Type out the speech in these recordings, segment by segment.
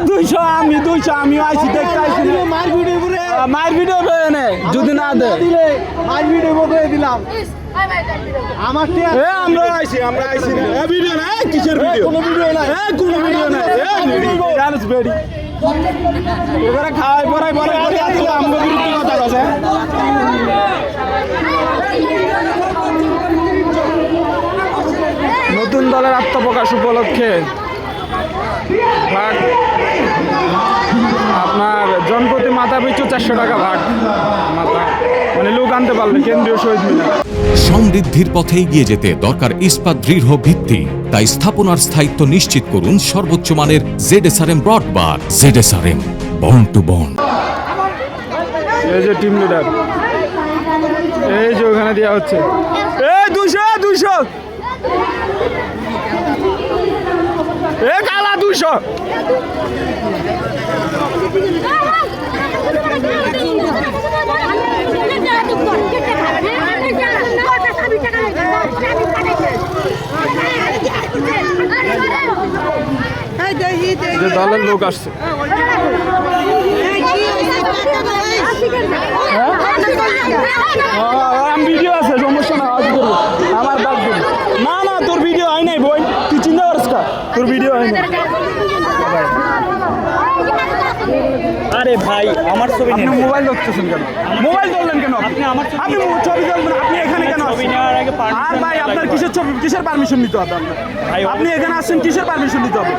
200 আমি 200 আমিও আইছি দেখতে আইছি মার ভিডিও নে যদি না দে মার ভিডিও করে দিলাম আমার আমরা আইছি ভিডিও না কিসের ভিডিও কোনো ভিডিও নাই কোনো ভিডিও নাই জানিস বেডি এবারে খাওয়াই পড়াই বলে আসলে আমরা বিরুদ্ধে কথা আছে নতুন দলের আত্মপ্রকাশ উপলক্ষে ভাগ আপনার জনপ্রতি মাথা পিছু 400 টাকা ভাগ মাথা মানে লোক আনতে পারলে কেন্দ্রীয় শহীদ মিনার। সমৃদ্ধির পথে এগিয়ে যেতে দরকার ইস্পাত দৃঢ় ভিত্তি, তাই স্থাপনার স্থায়িত্ব নিশ্চিত করুন সর্বোচ্চ মানের ZSRM broadband. ZSRM bond to bond. এই যে টিম লিডার, এই যে ওখানে দেওয়া হচ্ছে 200 কালা 200 যে দলের লোক আসছে আমি ভিডিও আছে সমস্যা না আমার বাদ না না তোর ভিডিও হয় নাই বই তুই চিন্তা করিস কা তোর ভিডিও হয় না আরে ভাই আমার ছবি আপনি মোবাইল ধরতেছেন কেন মোবাইল ধরলেন কেন আপনি আমার আপনি ছবি ধরবেন আপনি এখানে কেন ছবি নেওয়ার আগে আর ভাই আপনার কিসের ছবি কিসের পারমিশন নিতে হবে ভাই আপনি এখানে আসছেন কিসের পারমিশন নিতে হবে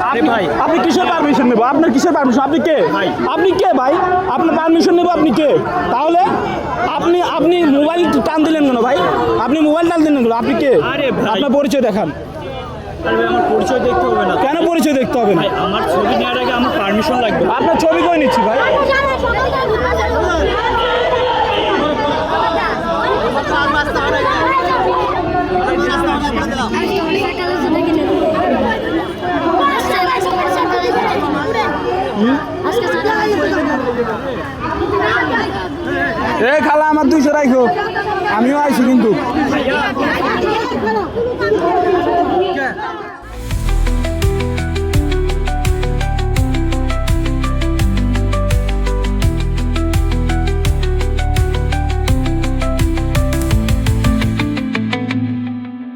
আরে ভাই আপনি কিসের পারমিশন নেব আপনার কিসের পারমিশন আপনি কে ভাই আপনি কে ভাই আপনার পারমিশন নেব আপনি কে তাহলে আপনি মোবাইল টান দিলেন কেন ভাই আপনি মোবাইল টান দিলেন কেন আপনি কে আরে ভাই আপনার পরিচয় দেখান আরে আমার পরিচয় দেখতে হবে না কেন পরিচয় দেখতে হবে না ভাই আমার ছবি নেওয়ার আগে আমার পারমিশন লাগবে আপনার ছবি কই নিচ্ছি ভাই এ খালা আমার 200 রাখো আমিও আইছি কিন্তু